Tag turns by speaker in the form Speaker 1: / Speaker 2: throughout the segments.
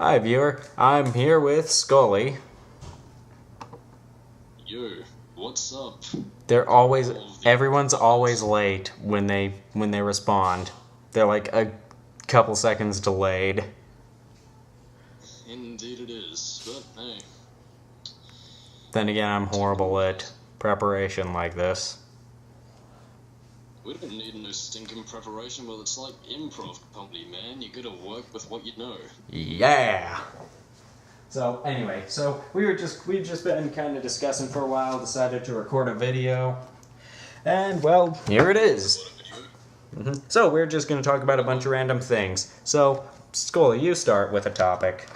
Speaker 1: Hi, viewer. I'm here with Skully.
Speaker 2: Yo, what's up?
Speaker 1: Everyone's always late when they respond. They're like a couple seconds delayed.
Speaker 2: Indeed it is, but hey.
Speaker 1: Then again, I'm horrible at preparation like this.
Speaker 2: We don't need no stinking preparation, well, it's like improv comedy, man. You gotta work with what you know.
Speaker 1: Yeah! So, anyway, we've just been kind of discussing for a while, decided to record a video. And, well, here it is. So, we're just going to talk about a bunch of random things. So, Scully, you start with a topic.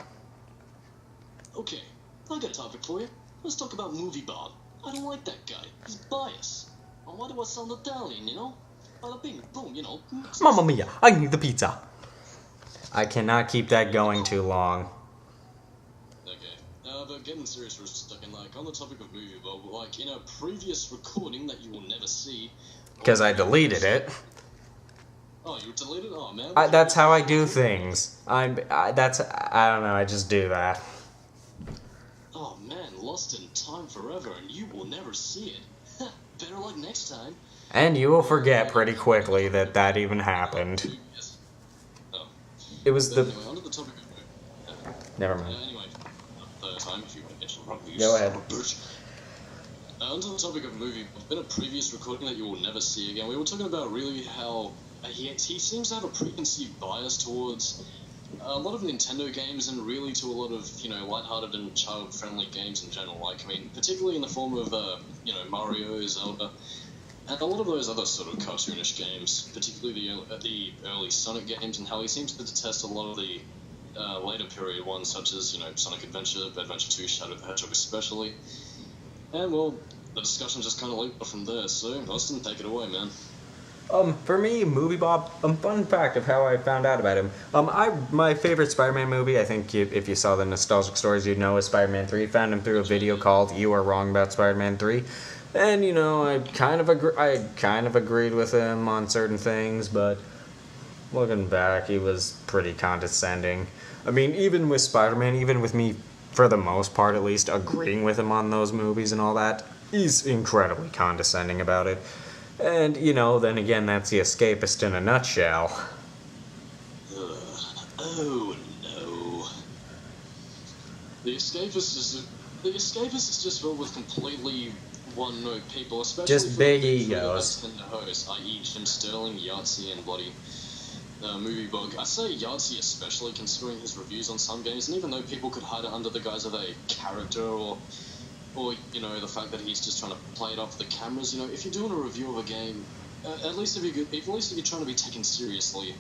Speaker 2: Okay, I got a topic for you. Let's talk about Movie Bob. I don't like that guy. He's biased. Why do I sound Italian, you know? Bada bing, boom, you know.
Speaker 1: Mamma mia, I need the pizza. I cannot keep that going too long.
Speaker 2: Okay, but getting serious for a second, like, on the topic of Movie Bob, like, in a previous recording that you will never see...
Speaker 1: Because I deleted it.
Speaker 2: Oh, you deleted it? Oh, man.
Speaker 1: That's how I do things. I don't know, I just do that.
Speaker 2: Oh, man, lost in time forever, and you will never see it. Better luck next time.
Speaker 1: And you will forget pretty quickly that even happened.
Speaker 2: Oh.
Speaker 1: It was the...
Speaker 2: Anyway, onto the topic of...
Speaker 1: Never mind.
Speaker 2: Anyway, third time, if you mention wrong.
Speaker 1: Go ahead.
Speaker 2: Onto the topic of movie, in a previous recording that you will never see again, we were talking about really how he seems to have a preconceived bias towards a lot of Nintendo games and really to a lot of, you know, lighthearted and child-friendly games in general. Like, I mean, particularly in the form of, you know, Mario, Zelda, and a lot of those other sort of cartoonish games, particularly the early Sonic games, and how he seems to detest a lot of the later period ones, such as, you know, Sonic Adventure, Adventure 2, Shadow the Hedgehog especially. And, well, the discussion just kind of linked from there, so Austin, take it away, man.
Speaker 1: For me, Movie Bob, fun fact of how I found out about him. My favorite Spider-Man movie, I think if you saw the nostalgic stories, you'd know, is Spider-Man 3. Found him through a video called You Are Wrong About Spider-Man 3. And, you know, I kind of agreed with him on certain things, but looking back, he was pretty condescending. I mean, even with Spider-Man, even with me, for the most part at least, agreeing with him on those movies and all that, he's incredibly condescending about it. And, you know, then again, that's the escapist in a nutshell.
Speaker 2: Oh, no. The escapist is just filled with completely one-note people, especially
Speaker 1: just big egos.
Speaker 2: And the host, i.e. Jim Sterling, Yahtzee, and bloody Movie Bug. I say Yahtzee especially, considering his reviews on some games, and even though people could hide it under the guise of a character or you know, the fact that he's just trying to play it off the cameras, you know, if you're doing a review of a game, at least if you're trying to be taken seriously,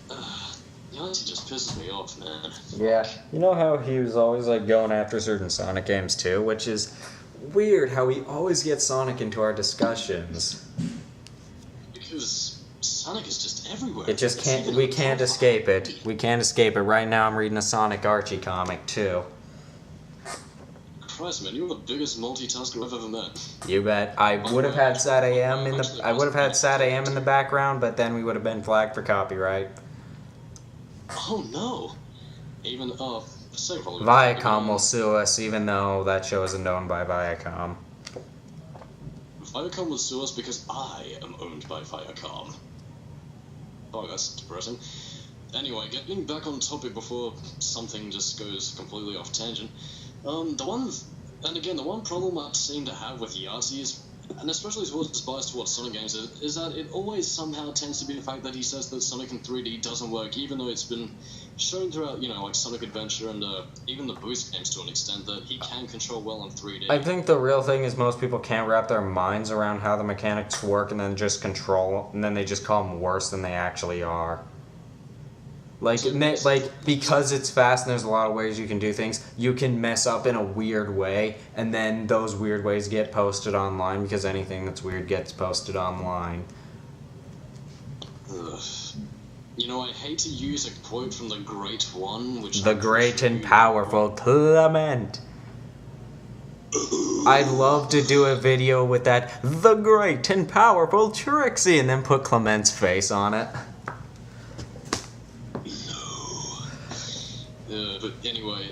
Speaker 2: Yahtzee just pisses me off, man.
Speaker 1: Yeah, you know how he was always, like, going after certain Sonic games, too? Which is weird how we always get Sonic into our discussions.
Speaker 2: Because Sonic is just everywhere.
Speaker 1: We can't escape it. We can't escape it. Right now I'm reading a Sonic Archie comic, too.
Speaker 2: Christ, man, you're the biggest multitasker I've ever met.
Speaker 1: You bet. I would have had Sad AM in the background, but then we would have been flagged for copyright.
Speaker 2: Oh no! Even
Speaker 1: Viacom will sue us, even though that show isn't owned by Viacom.
Speaker 2: Viacom will sue us because I am owned by Viacom. Oh, that's depressing. Anyway, getting back on topic before something just goes completely off tangent. The one problem I seem to have with Yahtzee is, and especially towards his bias towards Sonic games, is that it always somehow tends to be the fact that he says that Sonic in 3D doesn't work, even though it's been shown throughout, you know, like Sonic Adventure and even the Boost games to an extent that he can control well in 3D.
Speaker 1: I think the real thing is most people can't wrap their minds around how the mechanics work and then just they just call them worse than they actually are. Like, because it's fast and there's a lot of ways you can do things, you can mess up in a weird way, and then those weird ways get posted online, because anything that's weird gets posted online.
Speaker 2: Ugh. You know, I hate to use a quote from the Great One, which...
Speaker 1: The great and powerful Clement. I'd love to do a video with that, the great and powerful Trixie, and then put Clement's face on it.
Speaker 2: But anyway,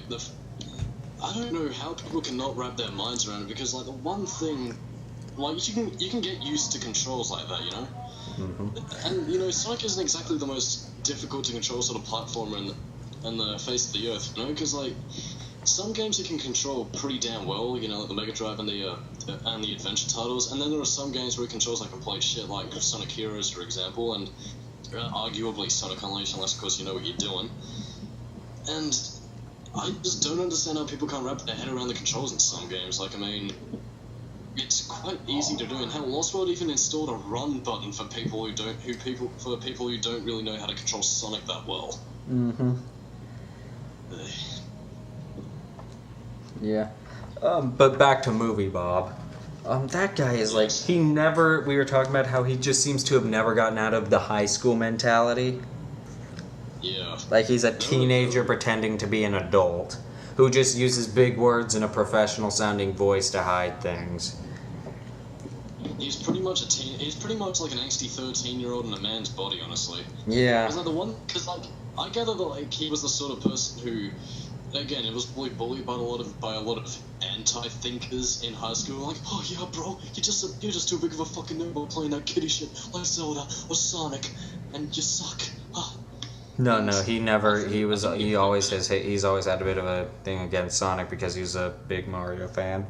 Speaker 2: I don't know how people cannot wrap their minds around it, because like the one thing, like you can get used to controls like that, you know. And you know, Sonic isn't exactly the most difficult to control sort of platformer in the face of the earth, you know, because like some games you can control pretty damn well, you know, like the Mega Drive and the adventure titles, and then there are some games where it controls like complete shit, like Sonic Heroes, for example, and arguably Sonic Unleashed, unless of course you know what you're doing. And I just don't understand how people can't wrap their head around the controls in some games. Like, I mean, it's quite easy to do, and hell, Lost World even installed a run button for people who don't really know how to control Sonic that well.
Speaker 1: Yeah. But back to Movie Bob. That guy is like, we were talking about how he just seems to have never gotten out of the high school mentality.
Speaker 2: Yeah.
Speaker 1: Like he's a teenager pretending to be an adult who just uses big words and a professional sounding voice to hide things.
Speaker 2: He's pretty much like an angsty 13-year-old in a man's body, honestly.
Speaker 1: Yeah.
Speaker 2: Because I gather that like he was the sort of person who, again, it was bullied by a lot of anti-thinkers in high school. Like, oh yeah, bro, you're just too big of a fucking nerd playing that kiddie shit like Zelda or Sonic, and you suck.
Speaker 1: No, he never. He's always had a bit of a thing against Sonic because he's a big Mario fan.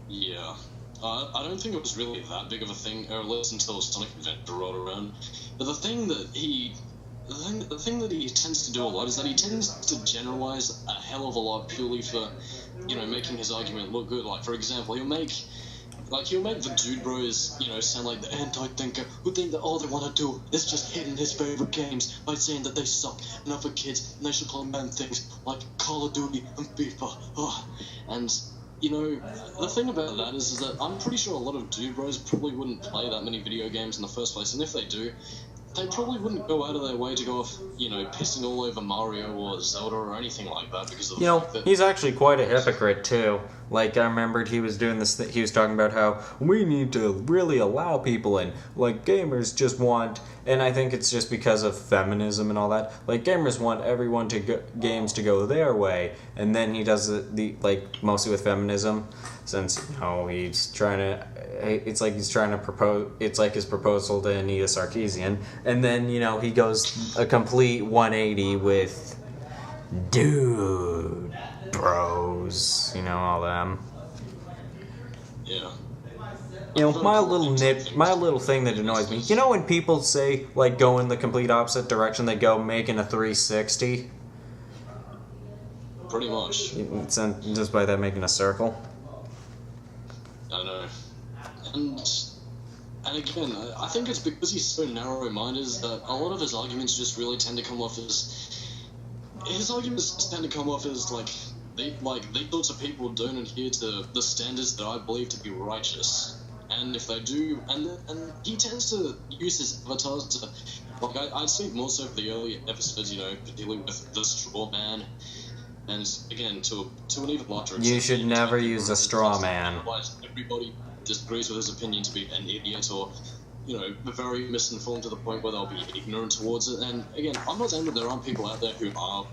Speaker 2: Yeah. I don't think it was really that big of a thing, or at least until Sonic Adventure rolled around. But the thing that he tends to do a lot is that he tends to generalize a hell of a lot purely for, you know, making his argument look good. Like, for example, he'll make the dude bros, you know, sound like the anti-thinker who think that all they want to do is just hit in his favorite games by saying that they suck and are for kids and they should play man things like Call of Duty and FIFA. And, you know, the thing about that is that I'm pretty sure a lot of dude bros probably wouldn't play that many video games in the first place, and if they do, they probably wouldn't go out of their way to go off, you know, pissing all over Mario or Zelda or anything like that because of the fact that...
Speaker 1: he's actually quite a hypocrite, too. Like, I remembered he was doing this, he was talking about how we need to really allow people in. Like, gamers just want, and I think it's just because of feminism and all that, like, gamers want everyone games to go their way, and then he does like, mostly with feminism, since, you know, he's trying to... It's like he's trying to propose... It's like his proposal to Anita Sarkeesian. And then, you know, he goes a complete 180 with... Dude, bros. You know, all them.
Speaker 2: Yeah.
Speaker 1: You know, my little thing that annoys me... You know when people say, like, go in the complete opposite direction, they go making a 360?
Speaker 2: Pretty much.
Speaker 1: Just by that making a circle?
Speaker 2: I know. And again, I think it's because he's so narrow-minded that a lot of his arguments just really tend to come off as... His arguments tend to come off as, they sorts of people don't adhere to the standards that I believe to be righteous. And if they do... And he tends to use his avatars to... Like, I'd say more so for the early episodes, you know, particularly with the straw man. And, again, to an even larger extent...
Speaker 1: You should never use a straw man.
Speaker 2: Everybody disagrees with his opinion to be an idiot or, you know, very misinformed to the point where they'll be ignorant towards it. And again, I'm not saying that there aren't people out there who are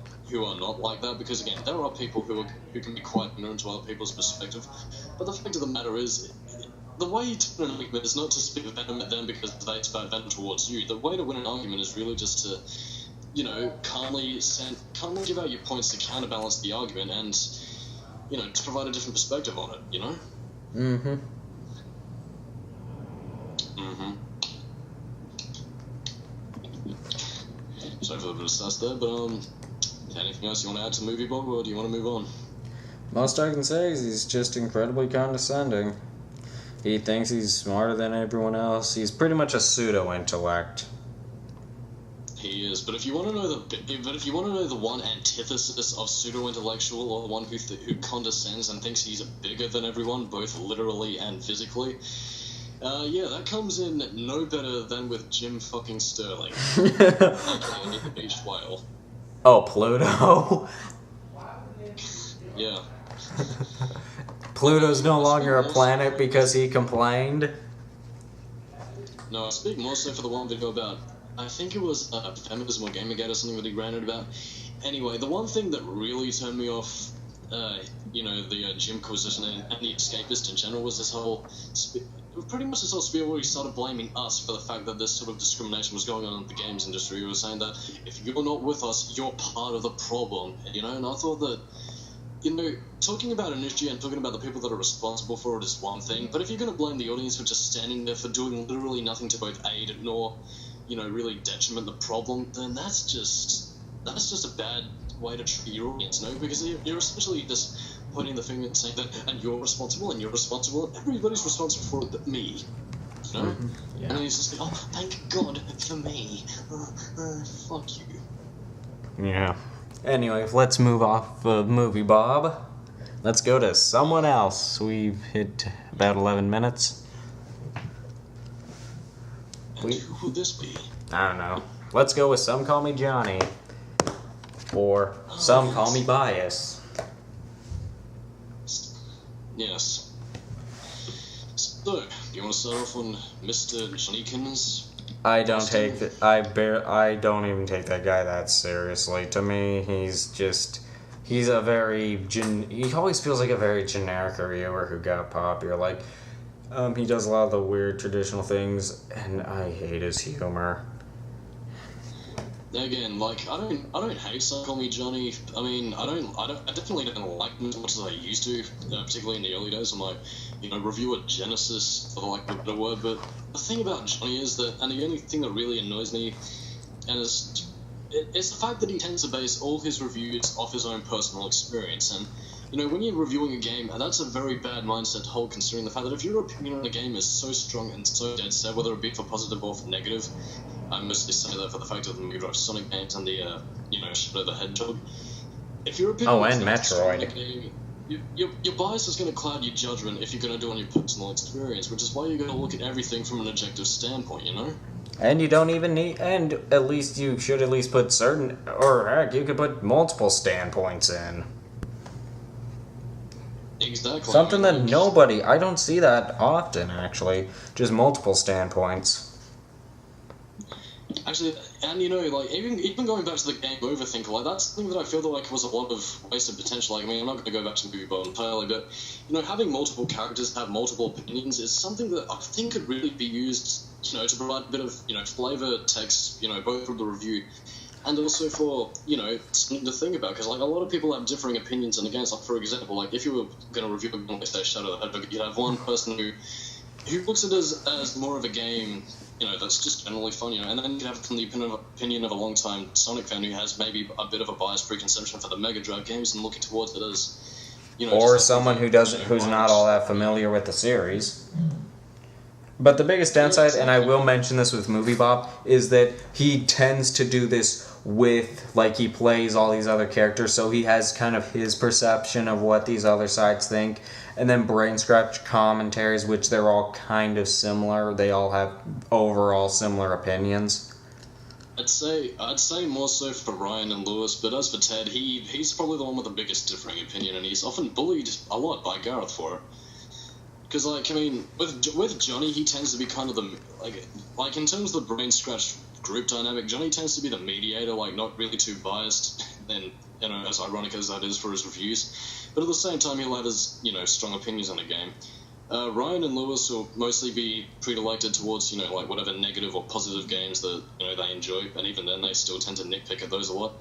Speaker 2: not like that, because again, there are people who can be quite ignorant to other people's perspective. But the fact of the matter is, the way to win an argument is not to speak venom at them because they spout venom towards you. The way to win an argument is really just to, you know, calmly give out your points to counterbalance the argument and, you know, to provide a different perspective on it, you know?
Speaker 1: Mm-hmm.
Speaker 2: Sorry for the bit of sass there, but anything else you want to add to Movie Bob, or do you want to move on?
Speaker 1: Most I can say is he's just incredibly condescending. He thinks he's smarter than everyone else. He's pretty much a pseudo-intellect.
Speaker 2: He is, but if you want to know the one antithesis of pseudo-intellectual, or the one who condescends and thinks he's bigger than everyone, both literally and physically, yeah, that comes in no better than with Jim fucking Sterling, aka the beach whale.
Speaker 1: Oh, Pluto.
Speaker 2: Yeah.
Speaker 1: Pluto's no longer a planet because he complained?
Speaker 2: No, I speak more so for the one video about, I think it was feminism or Gamergate or something that he ranted about. Anyway, the one thing that really turned me off, the gym position and the escapist in general was this whole, pretty much this whole spiel where he started blaming us for the fact that this sort of discrimination was going on in the games industry. He was saying that if you're not with us, you're part of the problem, and I thought that, talking about an issue and talking about the people that are responsible for it is one thing, but if you're going to blame the audience for just standing there for doing literally nothing to both aid nor, really detriment the problem, then that's just a bad way to treat your audience, because you're essentially just pointing the finger and saying that, and you're responsible, and everybody's responsible for it but me,
Speaker 1: Mm-hmm. Yeah.
Speaker 2: And he's just like, oh, thank God for me, fuck you.
Speaker 1: Yeah. Anyway, let's move off of Movie Bob. Let's go to someone else. We've hit about 11 minutes.
Speaker 2: And who would this be?
Speaker 1: I don't know. Let's go with Some Call Me Johnny. Or Some Call Me Bias.
Speaker 2: Yes. So, do you want to start off on Mr. Johnnykins?
Speaker 1: I don't even take that guy that seriously. To me, he always feels like a very generic reviewer who got popular. Like, he does a lot of the weird traditional things, and I hate his humor.
Speaker 2: Again, like, I don't hate Some Call Me Johnny. I mean, I definitely don't like him as much as I used to, particularly in the early days of my, reviewer genesis, for lack of a better word. But the thing about Johnny is that, and the only thing that really annoys me, and it's the fact that he tends to base all his reviews off his own personal experience. And, when you're reviewing a game, and that's a very bad mindset to hold, considering the fact that if your opinion on a game is so strong and so dead set, whether it be for positive or for negative, I mostly say that for the fact of the Mega Drive Sonic games and the, Shadow the Hedgehog. If your opinion
Speaker 1: and
Speaker 2: Metroid.
Speaker 1: Metroid.
Speaker 2: Your bias is going to cloud your judgment if you're going to do it on your personal experience, which is why you're going to look at everything from an objective standpoint,
Speaker 1: And you don't even need, and at least you should at least put certain, or heck, you could put multiple standpoints in.
Speaker 2: Exactly.
Speaker 1: Something that I don't see that often, actually. Just multiple standpoints.
Speaker 2: Actually, and even going back to the game over thing, like, that's something that I feel like was a lot of wasted potential. Like, I mean, I'm not going to go back to Movie Bob entirely, but, having multiple characters have multiple opinions is something that I think could really be used, to provide a bit of, flavor, text, both for the review and also for, something to think about, because, like, a lot of people have differing opinions on the games. Like, for example, like, if you were going to review a game like, say, Shadow the Hedgehog, you'd have one person who looks at it as more of a game, that's just generally fun, and then you could have it from the opinion of a long-time Sonic fan who has maybe a bit of a biased preconception for the Mega Drive games and looking towards it as,
Speaker 1: or someone who's not all that familiar with the series. But the biggest downside, and I will mention this with Movie Bob, is that he tends to do this with, like, he plays all these other characters, so he has kind of his perception of what these other sides think, and then brain scratch commentaries, which they're all kind of similar. They all have overall similar opinions.
Speaker 2: I'd say more so for Ryan and Lewis, but as for Ted, he's probably the one with the biggest differing opinion, and he's often bullied a lot by Gareth for it. Because, like, I mean, with Johnny, he tends to be kind of the, like in terms of the brain scratch group dynamic, Johnny tends to be the mediator, like, not really too biased, and, as ironic as that is for his reviews, but at the same time, he'll have his, strong opinions on the game. Ryan and Lewis will mostly be predilected towards, like, whatever negative or positive games that, they enjoy, and even then, they still tend to nitpick at those a lot.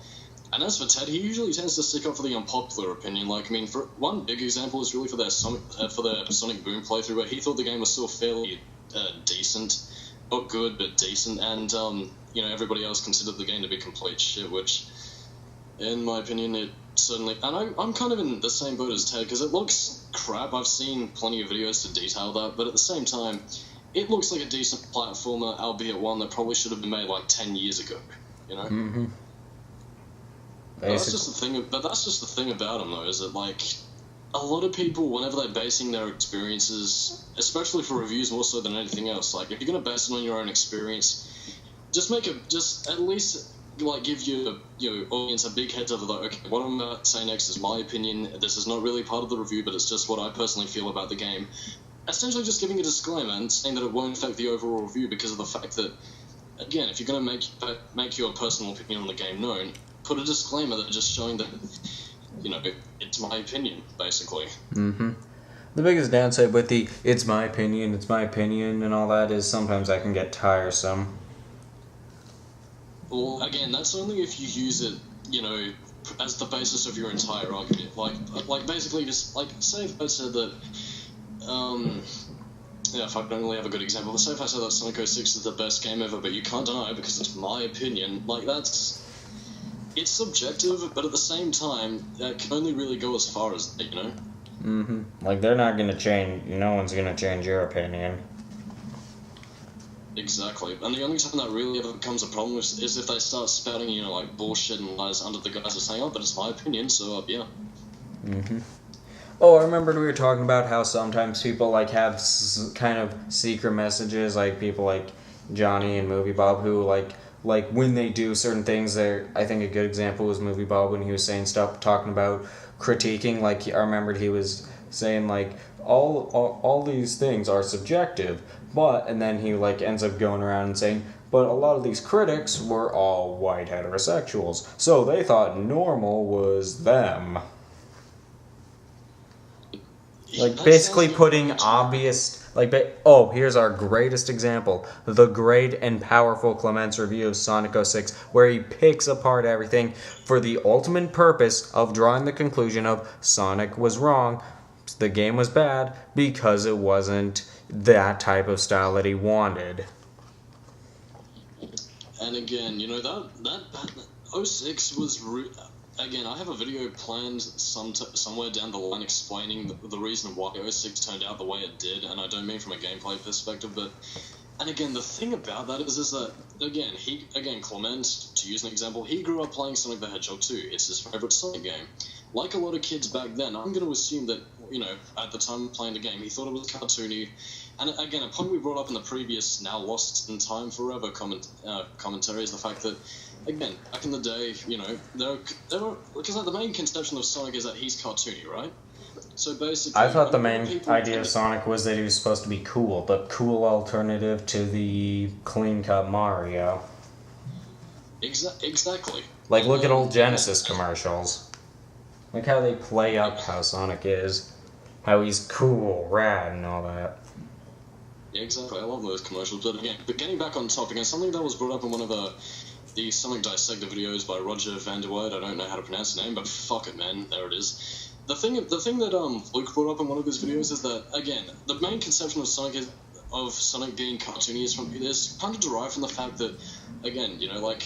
Speaker 2: And as for Ted, he usually tends to stick up for the unpopular opinion. Like, I mean, for one big example is really for their Sonic Boom playthrough, where he thought the game was still fairly decent, not good, but decent, and everybody else considered the game to be complete shit. Which, in my opinion, it certainly. And I'm kind of in the same boat as Ted because it looks crap. I've seen plenty of videos to detail that, but at the same time, it looks like a decent platformer, albeit one that probably should have been made like 10 years ago.
Speaker 1: Mm-hmm.
Speaker 2: That's just the thing about them, though, is that, like, a lot of people, whenever they're basing their experiences, especially for reviews more so than anything else, like, if you're going to base it on your own experience, just at least, like, give your audience a big heads up of, like, okay, what I'm about to say next is my opinion, this is not really part of the review, but it's just what I personally feel about the game. Essentially just giving a disclaimer and saying that it won't affect the overall review because of the fact that, again, if you're going to make your personal opinion on the game known, put a disclaimer that just showing that, it's my opinion, basically.
Speaker 1: Mm-hmm. The biggest downside with the it's my opinion, and all that is sometimes that can get tiresome.
Speaker 2: Well, again, that's only if you use it, as the basis of your entire argument. Like basically just, like, say if I said that, if I don't really have a good example, but say if I said that Sonic 06 is the best game ever, but you can't deny it because it's my opinion, like, it's subjective, but at the same time, that can only really go as far as,
Speaker 1: Mm-hmm. Like, they're not gonna change, no one's gonna change your opinion.
Speaker 2: Exactly. And the only time that really ever becomes a problem is if they start spouting, like, bullshit and lies under the guise of saying, oh, but it's my opinion, so, yeah.
Speaker 1: Mm-hmm. Oh, I remembered we were talking about how sometimes people, like, have kind of secret messages, like people like Johnny and Movie Bob, who, like when they do certain things, I think a good example was Movie Bob when he was saying stuff, talking about critiquing, like, I remembered he was saying, like, all these things are subjective, and then he, like, ends up going around and saying, but a lot of these critics were all white heterosexuals, so they thought normal was them. Like, basically putting obvious... here's our greatest example. The great and powerful Clement's review of Sonic 06, where he picks apart everything for the ultimate purpose of drawing the conclusion of Sonic was wrong, the game was bad, because it wasn't that type of style that he wanted.
Speaker 2: And again, that 06 was... Again, I have a video planned somewhere down the line explaining the reason why 06 turned out the way it did, and I don't mean from a gameplay perspective, but... And again, the thing about that is that, Clement, to use an example, he grew up playing Sonic the Hedgehog 2. It's his favourite Sonic game. Like a lot of kids back then, I'm going to assume that, at the time of playing the game, he thought it was cartoony. And again, a point we brought up in the previous, now lost in time forever commentary is the fact that, again, back in the day, because the main conception of Sonic is that he's cartoony, right? So basically,
Speaker 1: I thought the main idea of Sonic was that he was supposed to be cool, the cool alternative to the clean-cut Mario.
Speaker 2: Exactly.
Speaker 1: Like, look at old Genesis commercials. Like how they play up how Sonic is, how he's cool, rad, and all that.
Speaker 2: Yeah, exactly. I love those commercials. But getting back on topic, and something that was brought up in one of the Sonic Dissector videos by Roger Van der Weide, I don't know how to pronounce the name, but fuck it, man, there it is. The thing that Luke brought up in one of his videos is that, again, the main conception of Sonic being cartoony is kind of derived from the fact that, again, like,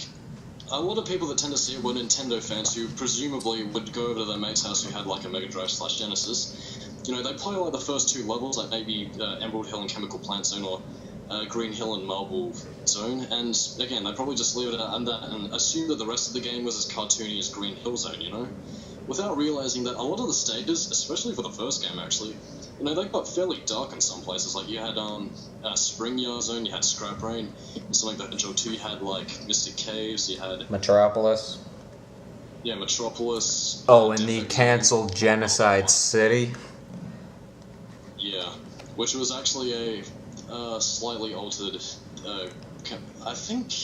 Speaker 2: a lot of people that tend to see it were Nintendo fans who presumably would go over to their mate's house who had, like, a Mega Drive / Genesis. They play, like, the first two levels, like maybe Emerald Hill and Chemical Plant Zone, or Green Hill and Marble Zone, and again, they probably just leave it at that and assume that the rest of the game was as cartoony as Green Hill Zone, without realizing that a lot of the stages, especially for the first game actually, they got fairly dark in some places. Like, you had Spring Yard Zone, you had Scrap Rain, and something like that. Hedgehog 2, you had, like, Mystic Caves, you had...
Speaker 1: Metropolis.
Speaker 2: Yeah, Metropolis.
Speaker 1: Oh, and the cancelled Genocide City.
Speaker 2: Yeah, which was actually a slightly altered, I think...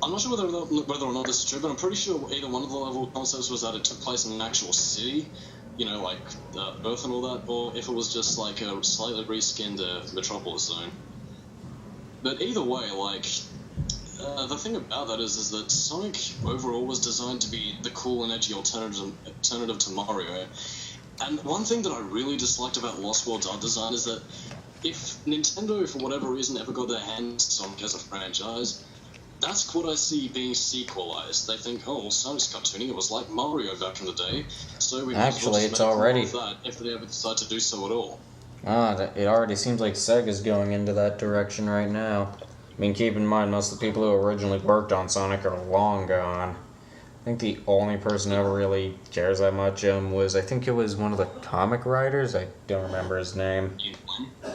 Speaker 2: I'm not sure whether or not this is true, but I'm pretty sure either one of the level concepts was that it took place in an actual city, like Earth and all that, or if it was just like a slightly reskinned Metropolis Zone. But either way, like, the thing about that is that Sonic overall was designed to be the cool and edgy alternative to Mario. And one thing that I really disliked about Lost World's art design is that if Nintendo, for whatever reason, ever got their hands on Sonic as a franchise, that's what I see being sequelized. They think, oh, well, Sonic's cartooning, it was like Mario back in the day, so we
Speaker 1: actually, it's already
Speaker 2: that if they ever decide to do so at all.
Speaker 1: It already seems like Sega's going into that direction right now. I mean, keep in mind, most of the people who originally worked on Sonic are long gone. I think the only person who ever really cares that much was, I think it was one of the comic writers, I don't remember his name.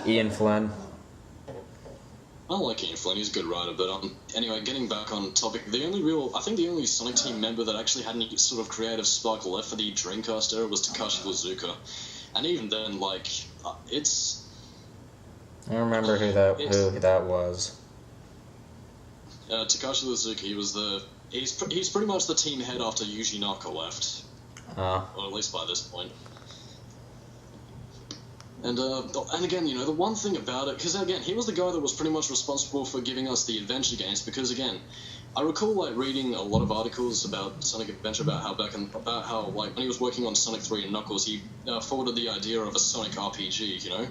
Speaker 1: Ian Flynn.
Speaker 2: I like Ian Flynn, he's a good writer, but anyway, getting back on topic, I think the only Sonic Team member that actually had any sort of creative spark left for the Dreamcast era was Takashi Iizuka. And even then, like, it's...
Speaker 1: I don't remember who that was.
Speaker 2: Takashi Iizuka, he was the he's pretty much the team head after Yuji Naka left, or at least by this point. And again, you know, the one thing about it, because again, he was the guy that was pretty much responsible for giving us the adventure games. Because again, I recall like reading a lot of articles about Sonic Adventure about how like when he was working on Sonic 3 and Knuckles, he forwarded the idea of a Sonic RPG, you know,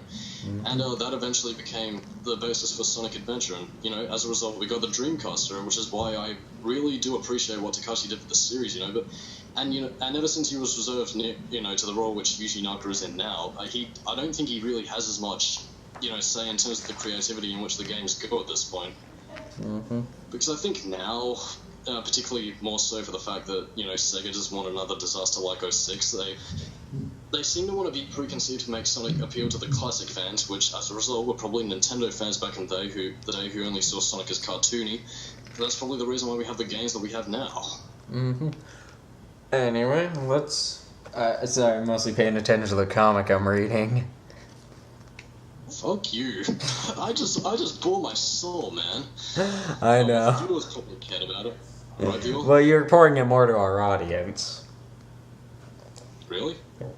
Speaker 2: and that eventually became the basis for Sonic Adventure. And you know, as a result, we got the Dreamcaster, which is why I really do appreciate what Takashi did for the series, you know. And ever since he was reserved, you know, to the role which Yuji Naka is in now, I don't think he really has as much, you know, say in terms of the creativity in which the games go at this point. Because I think now, particularly more so for the fact that, you know, Sega doesn't want another disaster like 06, they seem to want to be preconceived to make Sonic appeal to the classic fans, which as a result were probably Nintendo fans back in the day who only saw Sonic as cartoony. That's probably the reason why we have the games that we have now.
Speaker 1: Anyway, let's... sorry, I'm mostly paying attention to the comic I'm reading.
Speaker 2: Fuck you. I just bore my soul, man.
Speaker 1: I know.
Speaker 2: Viewers probably cared about it. Right, viewer?
Speaker 1: Well, you're pouring it more to our audience.
Speaker 2: Really?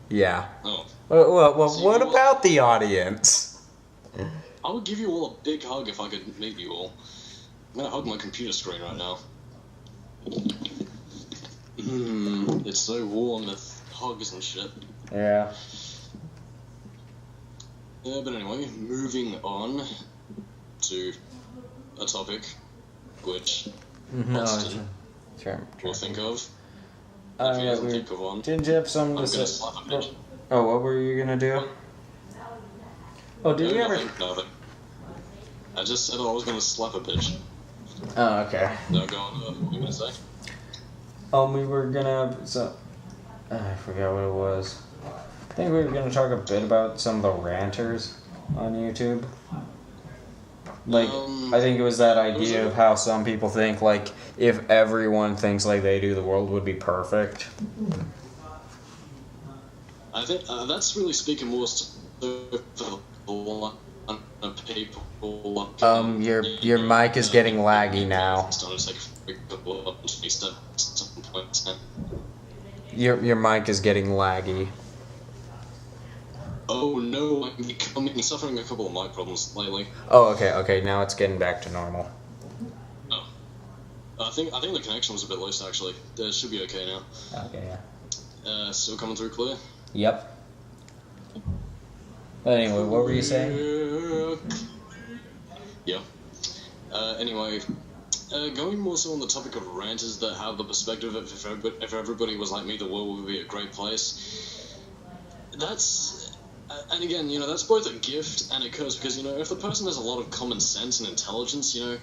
Speaker 1: Yeah.
Speaker 2: Oh.
Speaker 1: Well,
Speaker 2: See,
Speaker 1: what about the audience?
Speaker 2: I would give you all a big hug if I could meet you all. I'm gonna hug my computer screen right now. It's so warm with hugs and shit.
Speaker 1: Yeah.
Speaker 2: Yeah, but anyway, moving on to a topic which Austin will think of. If he doesn't think of one,
Speaker 1: didn't you have something to
Speaker 2: I'm
Speaker 1: say?
Speaker 2: gonna slap a bitch.
Speaker 1: Oh, what were you gonna do? Oh, did you ever?
Speaker 2: Nothing. I just said I was gonna slap a bitch.
Speaker 1: Oh, okay.
Speaker 2: No, go on. What were you gonna say?
Speaker 1: We were gonna... I forgot what it was. I think we were gonna talk a bit about some of the ranters on YouTube. Like, I think it was that idea of how some people think, like, if everyone thinks like they do, the world would be perfect.
Speaker 2: I think that's really speaking more so for the one people.
Speaker 1: Your mic is getting laggy now. Your mic is getting laggy.
Speaker 2: Oh no, I've been suffering a couple of mic problems lately.
Speaker 1: Oh, okay, now it's getting back to normal.
Speaker 2: Oh. I think the connection was a bit loose actually. It should be okay now.
Speaker 1: Okay, yeah.
Speaker 2: Still coming through clear?
Speaker 1: Yep. But anyway, what were you saying?
Speaker 2: Yeah. Anyway, going more so on the topic of ranters that have the perspective of if everybody was like me, the world would be a great place. That's, and again, you know, that's both a gift and a curse because, you know, if the person has a lot of common sense and intelligence, you know,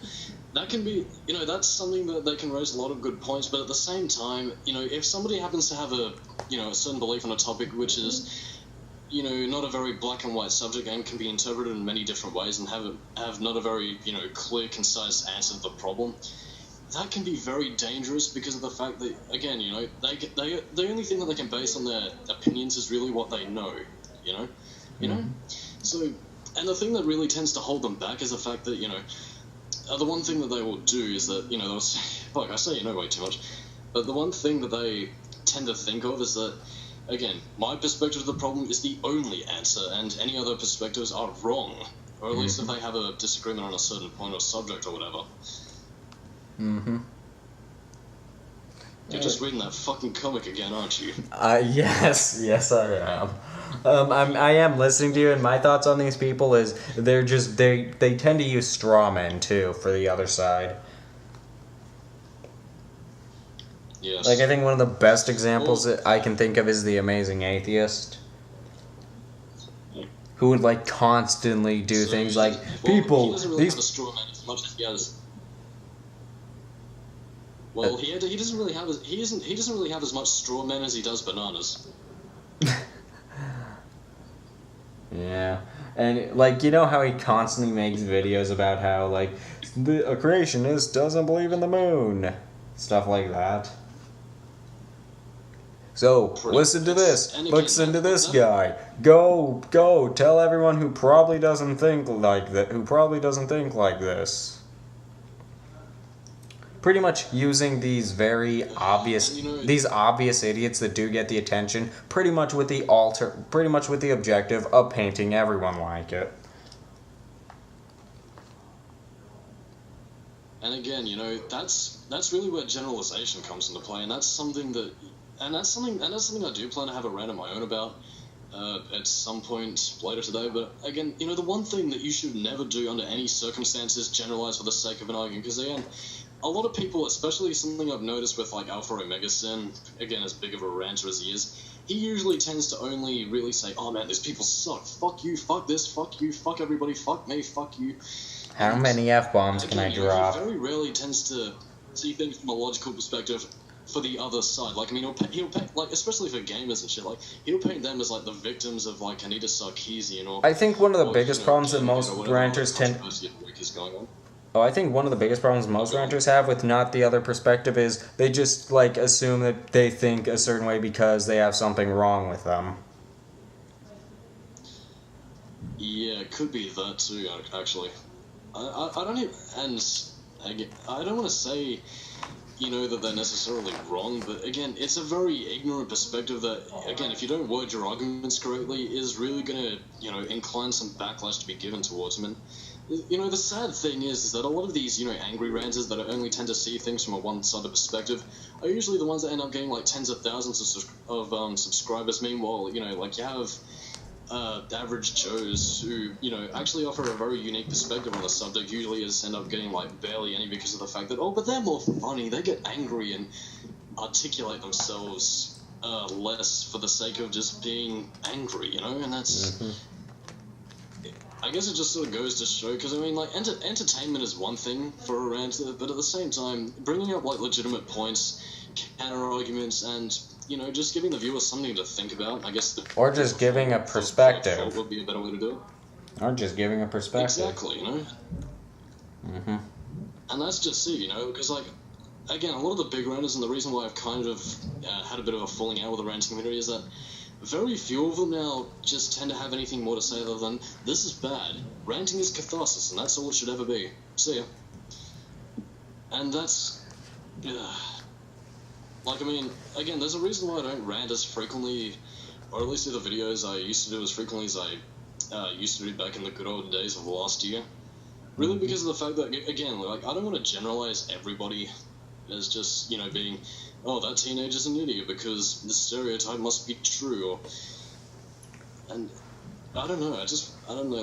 Speaker 2: that can be, you know, that's something that they can raise a lot of good points. But at the same time, you know, if somebody happens to have a, you know, a certain belief on a topic which is, you know, not a very black and white subject and can be interpreted in many different ways and have not a very, you know, clear, concise answer to the problem, that can be very dangerous because of the fact that, again, you know, the only thing that they can base on their opinions is really what they know, you know? You know? So, and the thing that really tends to hold them back is the fact that, you know, the one thing that they will do is that, you know, they'll say, fuck, I say you know way too much, but the one thing that they tend to think of is that, again, my perspective of the problem is the only answer, and any other perspectives are wrong. Or at least if they have a disagreement on a certain point or subject or whatever. You're just reading that fucking comic again, aren't you?
Speaker 1: Yes, I am. I am listening to you, and my thoughts on these people is they tend to use straw men too for the other side.
Speaker 2: Yes.
Speaker 1: Like, I think one of the best examples that I can think of is the Amazing Atheist, who would like constantly do things like
Speaker 2: he doesn't really have a straw man as much as he has. Well, he doesn't really have he doesn't really have as much straw man as he does bananas.
Speaker 1: Yeah, and like, you know how he constantly makes videos about how like a creationist doesn't believe in the moon, stuff like that. So listen to this. Listen to this guy. Go tell everyone who probably doesn't think like that. Who probably doesn't think like this. pretty much using these very obvious, these obvious idiots that do get the attention, pretty much with the objective of painting everyone like it.
Speaker 2: And again, that's really where generalization comes into play, and that's something I do plan to have a rant of my own about at some point later today. But again, the one thing that you should never do under any circumstances, generalize for the sake of an argument, because again, a lot of people, especially something I've noticed with like Alpha Omega Sin, again, as big of a ranter as he is, he usually tends to only really say, "Oh man, these people suck. Fuck you. Fuck this. Fuck you. Fuck everybody. Fuck me. Fuck you."
Speaker 1: How many F-bombs can I drop?
Speaker 2: He very rarely tends to see things from a logical perspective for the other side. Like, I mean, he'll paint, like, especially for gamers and shit, like, he'll paint them as, like, the victims of, like, Anita Sarkeesian or...
Speaker 1: I think one of the biggest problems that most ranters tend... Oh, I think one of the biggest problems most ranters have with not the other perspective is they just, like, assume that they think a certain way because they have something wrong with them.
Speaker 2: Yeah, it could be that too, actually. I don't even... And I don't want to say... that they're necessarily wrong, but again, it's a very ignorant perspective that, again, if you don't word your arguments correctly, is really going to, incline some backlash to be given towards them. And, the sad thing is that a lot of these, angry ranters that only tend to see things from a one-sided perspective are usually the ones that end up getting, like, tens of thousands of subscribers. Meanwhile, like, you have... average Joes who, actually offer a very unique perspective on the subject, usually just end up getting, like, barely any because of the fact that, but they're more funny, they get angry and articulate themselves less for the sake of just being angry, and that's... Mm-hmm. I guess it just sort of goes to show, because, I mean, like, entertainment is one thing for a rant, but at the same time, bringing up, like, legitimate points, counter-arguments, and... just giving the viewer something to think about, I guess... Or just giving a perspective. Would be a better way to do it.
Speaker 1: Or just giving a perspective.
Speaker 2: Exactly, Mm-hmm. And that's just it, because, like, again, a lot of the big ranters, and the reason why I've kind of had a bit of a falling out with the ranting community is that very few of them now just tend to have anything more to say other than, this is bad. Ranting is catharsis, and that's all it should ever be. See ya. And that's... Like, I mean, again, there's a reason why I don't rant as frequently, or at least do the videos I used to do as frequently as I used to do back in the good old days of last year. Really because of the fact that, again, like, I don't want to generalize everybody as just, being, that teenager's an idiot because the stereotype must be true, or... And, I don't know,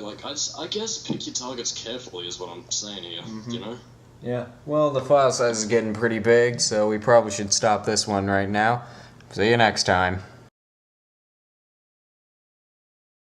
Speaker 2: like, I guess pick your targets carefully is what I'm saying here,
Speaker 1: mm-hmm. Yeah, well, the file size is getting pretty big, so we probably should stop this one right now. See you next time.